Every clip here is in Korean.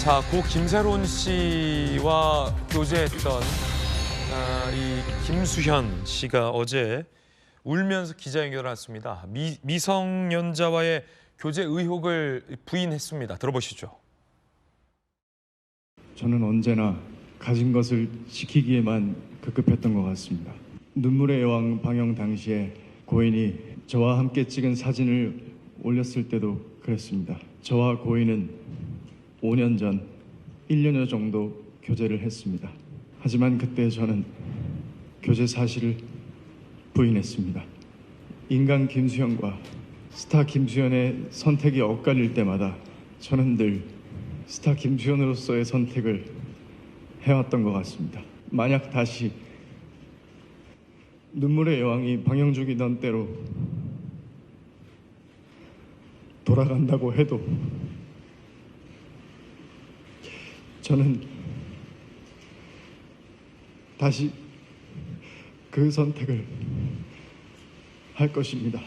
자, 고 김세론 씨와 교제했던 이 김수현 씨가 어제 울면서 기자회견을 했습니다. 미성년자와의 교제 의혹을 부인했습니다. 들어보시죠. 저는 언제나 가진 것을 지키기에만 급급했던 것 같습니다. 눈물의 여왕 방영 당시에 고인이 저와 함께 찍은 사진을 올렸을 때도 그랬습니다. 저와 고인은 5년 전 1년여 정도 교제를 했습니다. 하지만 그때 저는 교제 사실을 부인했습니다. 인간 김수현과 스타 김수현의 선택이 엇갈릴 때마다 저는 늘 스타 김수현으로서의 선택을 해왔던 것 같습니다. 만약 다시 눈물의 여왕이 방영주기던 때로 돌아간다고 해도 저는 다시 그 선택을 할 것입니다.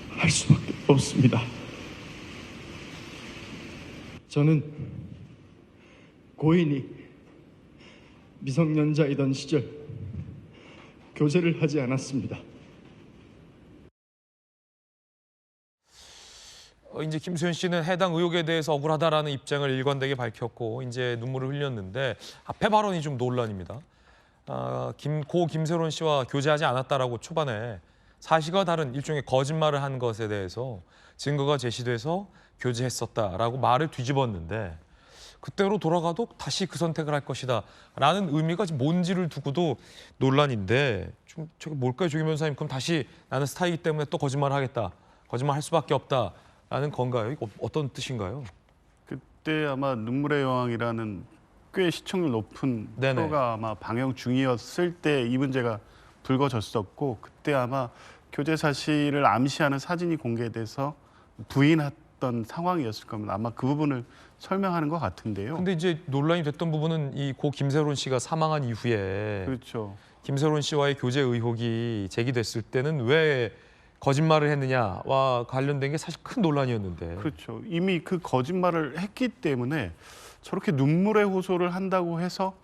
할 수밖에 없습니다. 저는 고인이 미성년자이던 시절 교제를 하지 않았습니다. 이제 김수현 씨는 해당 의혹에 대해서 억울하다라는 입장을 일관되게 밝혔고 이제 눈물을 흘렸는데 앞에 발언이 좀 논란입니다. 고 김세론 씨와 교제하지 않았다라고 초반에 사실과 다른 일종의 거짓말을 한 것에 대해서 증거가 제시돼서 교제했었다라고 말을 뒤집었는데 그때로 돌아가도 다시 그 선택을 할 것이다라는 의미가 지금 뭔지를 두고도 논란인데 좀 저게 뭘까요, 조규 변호사님? 그럼 다시 나는 스타이기 때문에 또 거짓말을 하겠다, 거짓말 할 수밖에 없다라는 건가요? 이거 어떤 뜻인가요? 그때 아마 눈물의 여왕이라는 꽤 시청률 높은 네네. 프로가 아마 방영 중이었을 때 이 문제가 불거졌었고 그때 아마 교제 사실을 암시하는 사진이 공개돼서 부인했던 상황이었을 겁니다. 아마 그 부분을 설명하는 것 같은데요. 근데 이제 논란이 됐던 부분은 이 고 김세론 씨가 사망한 이후에 그렇죠. 김세론 씨와의 교제 의혹이 제기됐을 때는 왜 거짓말을 했느냐와 관련된 게 사실 큰 논란이었는데. 그렇죠. 이미 그 거짓말을 했기 때문에 저렇게 눈물의 호소를 한다고 해서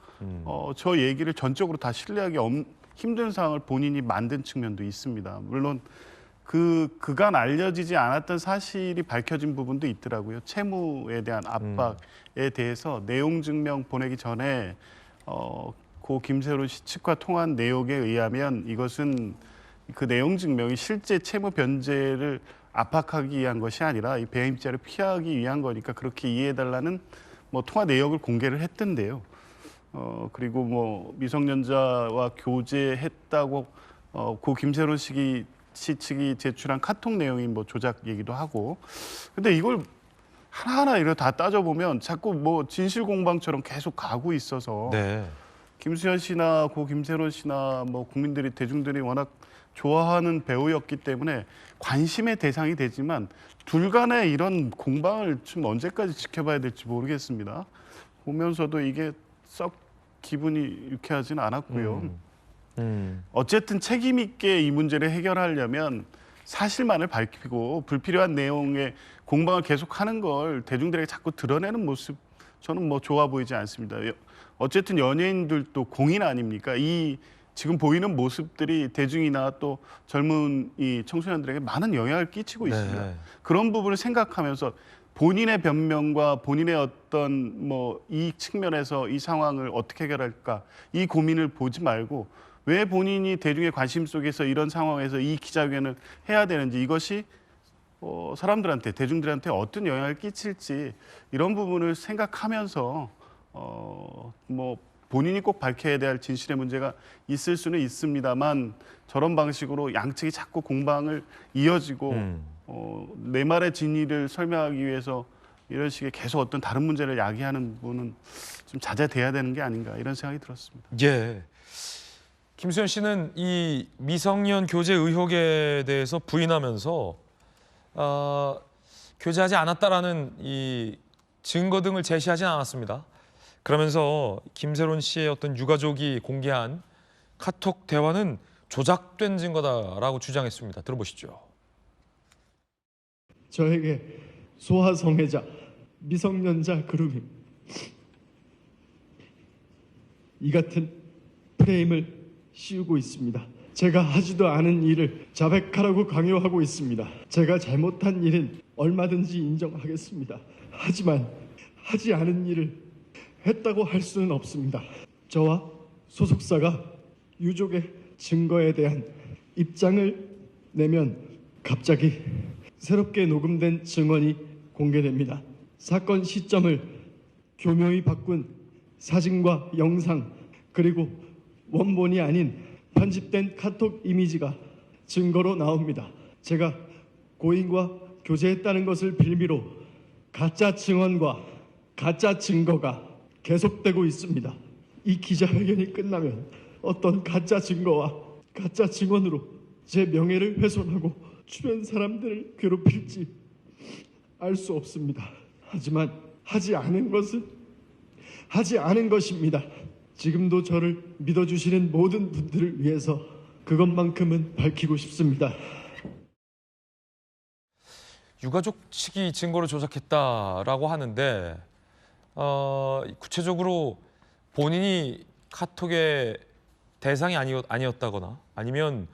저 얘기를 전적으로 다 신뢰하기 힘든 상황을 본인이 만든 측면도 있습니다. 물론 그간 알려지지 않았던 사실이 밝혀진 부분도 있더라고요. 채무에 대한 압박에 대해서 내용 증명 보내기 전에 고 김세론 씨 측과 통한 내용에 의하면 이것은 그 내용 증명이 실제 채무 변제를 압박하기 위한 것이 아니라 이 배임죄를 피하기 위한 거니까 그렇게 이해해달라는 통화 내역을 공개를 했던데요. 그리고 미성년자와 교제했다고 고 김세론 씨 측이 제출한 카톡 내용이 조작 얘기도 하고. 근데 이걸 하나하나 이렇게 다 따져보면 자꾸 진실 공방처럼 계속 가고 있어서 네. 김수현 씨나 고 김세론 씨나 국민들이 대중들이 워낙 좋아하는 배우였기 때문에 관심의 대상이 되지만 둘 간의 이런 공방을 좀 언제까지 지켜봐야 될지 모르겠습니다. 보면서도 이게 썩 기분이 유쾌하지는 않았고요. 어쨌든 책임 있게 이 문제를 해결하려면 사실만을 밝히고 불필요한 내용의 공방을 계속하는 걸 대중들에게 자꾸 드러내는 모습 저는 좋아 보이지 않습니다. 어쨌든 연예인들도 공인 아닙니까? 이 지금 보이는 모습들이 대중이나 또 젊은 이 청소년들에게 많은 영향을 끼치고 있습니다. 네. 그런 부분을 생각하면서 본인의 변명과 본인의 어떤 이익 측면에서 이 상황을 어떻게 해결할까 이 고민을 보지 말고 왜 본인이 대중의 관심 속에서 이런 상황에서 이 기자회견을 해야 되는지 이것이 사람들한테 대중들한테 어떤 영향을 끼칠지 이런 부분을 생각하면서 본인이 꼭 밝혀야 될 진실의 문제가 있을 수는 있습니다만 저런 방식으로 양측이 자꾸 공방을 이어지고 내 말의 진위를 설명하기 위해서 이런 식의 계속 어떤 다른 문제를 야기하는 부분은 좀 자제돼야 되는 게 아닌가 이런 생각이 들었습니다. 예. 김수현 씨는 이 미성년 교제 의혹에 대해서 부인하면서 교제하지 않았다라는 이 증거 등을 제시하진 않았습니다. 그러면서 김세론 씨의 어떤 유가족이 공개한 카톡 대화는 조작된 증거다라고 주장했습니다. 들어보시죠. 저에게 소아성애자, 미성년자 그루밍, 이 같은 프레임을 씌우고 있습니다. 제가 하지도 않은 일을 자백하라고 강요하고 있습니다. 제가 잘못한 일은 얼마든지 인정하겠습니다. 하지만 하지 않은 일을 했다고 할 수는 없습니다. 저와 소속사가 유족의 증거에 대한 입장을 내면 갑자기 새롭게 녹음된 증언이 공개됩니다. 사건 시점을 교묘히 바꾼 사진과 영상, 그리고 원본이 아닌 편집된 카톡 이미지가 증거로 나옵니다. 제가 고인과 교제했다는 것을 빌미로 가짜 증언과 가짜 증거가 계속되고 있습니다. 이 기자회견이 끝나면 어떤 가짜 증거와 가짜 증언으로 제 명예를 훼손하고 주변 사람들을 괴롭힐지 알 수 없습니다. 하지만 하지 않은 것은 하지 않은 것입니다. 지금도 저를 믿어주시는 모든 분들을 위해서 그것만큼은 밝히고 싶습니다. 유가족 측이 증거를 조작했다라고 하는데 구체적으로 본인이 카톡의 대상이 아니었다거나 아니면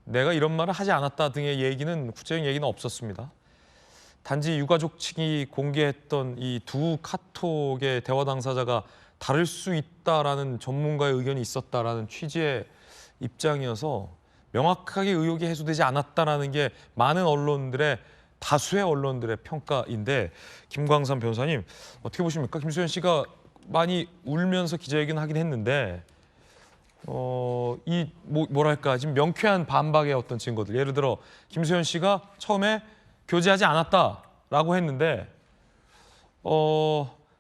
내가 이런 말을 하지 않았다 등의 얘기는 구체적인 얘기는 없었습니다. 단지 유가족 측이 공개했던 이 두 카톡의 대화 당사자가 다를 수 있다라는 전문가의 의견이 있었다라는 취지의 입장이어서 명확하게 의혹이 해소되지 않았다라는 게 많은 언론들의 다수의 언론들의 평가인데 김광삼 변호사님 어떻게 보십니까? 김수현 씨가 많이 울면서 기자회견 하긴 했는데 뭐랄까 지금 명쾌한 반박의 어떤 증거들 예를 들어 김수현 씨가 처음에 교제하지 않았다라고 했는데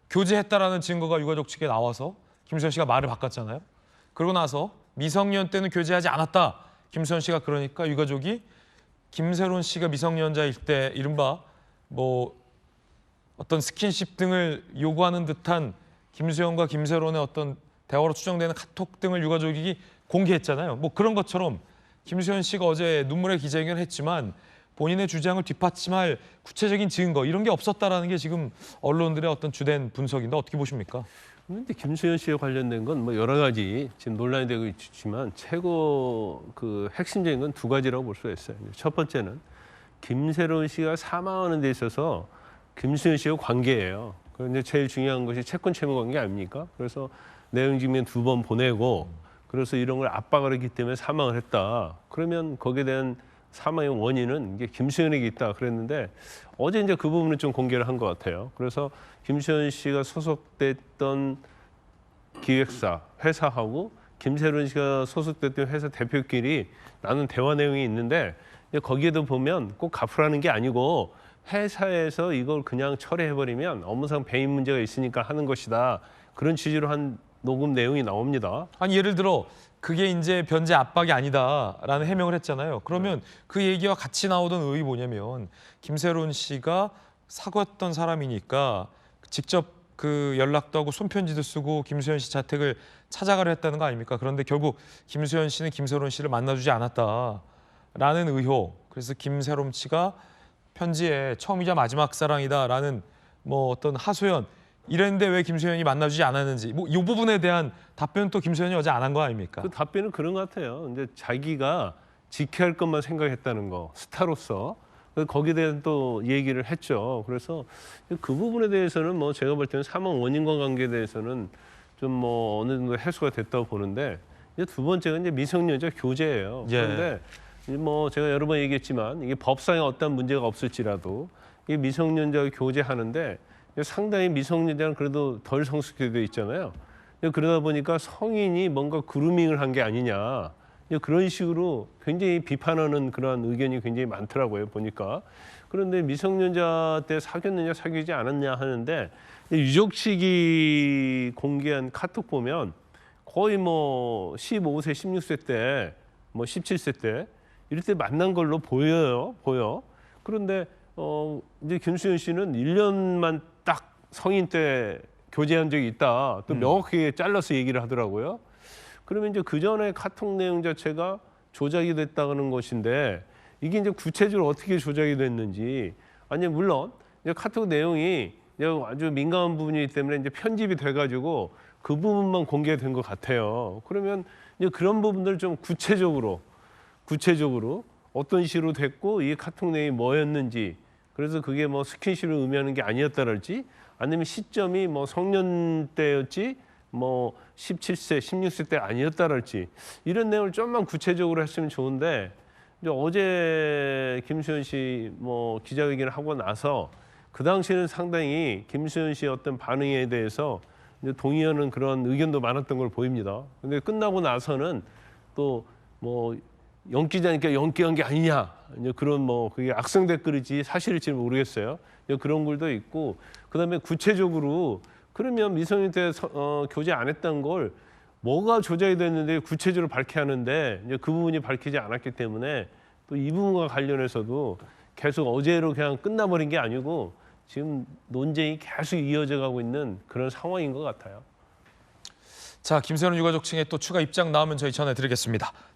교제했다라는 증거가 유가족 측에 나와서 김수현 씨가 말을 바꿨잖아요. 그러고 나서 미성년 때는 교제하지 않았다. 김수현 씨가 그러니까 유가족이 김세론 씨가 미성년자일 때 이른바 뭐 어떤 스킨십 등을 요구하는 듯한 김수현과 김세론의 어떤 대화로 추정되는 카톡 등을 유가족이 공개했잖아요. 뭐 그런 것처럼 김수현 씨가 어제 눈물의 기자회견을 했지만 본인의 주장을 뒷받침할 구체적인 증거 이런 게 없었다라는 게 지금 언론들의 어떤 주된 분석인데 어떻게 보십니까? 그런데 김수현 씨에 관련된 건 뭐 여러 가지 지금 논란이 되고 있지만 최고 그 핵심적인 건 두 가지라고 볼 수가 있어요. 첫 번째는 김세론 씨가 사망하는 데 있어서 김수현 씨와 관계예요. 그런데 제일 중요한 것이 채권 채무 관계 아닙니까? 그래서 내용 증명 2번 보내고 그래서 이런 걸 압박을 했기 때문에 사망을 했다. 그러면 거기에 대한 사망의 원인은 이게 김수현에게 있다 그랬는데 어제 이제 그 부분을 좀 공개를 한 것 같아요. 그래서 김수현 씨가 소속됐던 기획사 회사하고 김세론 씨가 소속됐던 회사 대표끼리 나눈 대화 내용이 있는데 거기에도 보면 꼭 갚으라는 게 아니고 회사에서 이걸 그냥 철회해버리면 업무상 배임 문제가 있으니까 하는 것이다. 그런 취지로 한 녹음 내용이 나옵니다. 아니 예를 들어 그게 이제 변제 압박이 아니다라는 해명을 했잖아요. 그러면 그 얘기와 같이 나오던 의혹이 뭐냐면 김세론 씨가 사귀었던 사람이니까 직접 그 연락도 하고 손편지도 쓰고 김수현 씨 자택을 찾아가려 했다는 거 아닙니까? 그런데 결국 김수현 씨는 김세론 씨를 만나주지 않았다라는 의혹. 그래서 김세론 씨가 편지에 처음이자 마지막 사랑이다라는 뭐 어떤 하소연 이랬는데 왜 김수현이 만나주지 않았는지 뭐 이 부분에 대한 답변 또 김수현이 어제 안 한 거 아닙니까? 그 답변은 그런 것 같아요. 근데 자기가 지켜야 할 것만 생각했다는 거, 스타로서. 거기에 대한 또 얘기를 했죠. 그래서 그 부분에 대해서는 뭐 제가 볼 때는 사망 원인과 관계에 대해서는 좀 뭐 어느 정도 해소가 됐다고 보는데 이제 두 번째가 이제 미성년자 교제예요. 예. 그런데 뭐 제가 여러 번 얘기했지만 이게 법상에 어떤 문제가 없을지라도 이 미성년자 교제하는데 상당히 미성년자는 그래도 덜 성숙되어 있잖아요. 그러다 보니까 성인이 뭔가 그루밍을 한 게 아니냐. 그런 식으로 굉장히 비판하는 그런 의견이 굉장히 많더라고요, 보니까. 그런데 미성년자 때 사귀었느냐 사귀지 않았냐 하는데 유족 측이 공개한 카톡 보면 거의 뭐 15세, 16세 때, 뭐 17세 때 이럴 때 만난 걸로 보여. 그런데 이제 김수현 씨는 1년만 딱 성인 때 교제한 적이 있다. 또 명확하게 잘라서 얘기를 하더라고요. 그러면 이제 그 전에 카톡 내용 자체가 조작이 됐다는 것인데 이게 이제 구체적으로 어떻게 조작이 됐는지 아니 물론 이제 카톡 내용이 이제 아주 민감한 부분이기 때문에 이제 편집이 돼가지고 그 부분만 공개된 것 같아요. 그러면 이제 그런 부분들 좀 구체적으로 어떤 식으로 됐고 이 카톡 내용이 뭐였는지, 그래서 그게 뭐 스킨십을 의미하는 게 아니었다랄지, 아니면 시점이 뭐 성년 때였지 뭐 17세, 16세 때 아니었다랄지, 이런 내용을 좀만 구체적으로 했으면 좋은데, 이제 어제 김수현 씨 뭐 기자회견을 하고 나서 그 당시에는 상당히 김수현 씨의 어떤 반응에 대해서 이제 동의하는 그런 의견도 많았던 걸 보입니다. 근데 끝나고 나서는 또 뭐 연기자니까 연기한 게 아니냐, 이제 그런 뭐 그게 악성 댓글이지 사실일지 모르겠어요. 이제 그런 글도 있고, 그다음에 구체적으로 그러면 미성년 때 교제 안 했던 걸 뭐가 조작이 됐는데 구체적으로 밝혀야 하는데 이제 그 부분이 밝히지 않았기 때문에 또 이 부분과 관련해서도 계속 어제로 그냥 끝나버린 게 아니고 지금 논쟁이 계속 이어져 가고 있는 그런 상황인 것 같아요. 자, 김세론 유가족 측의 또 추가 입장 나오면 저희 전해드리겠습니다.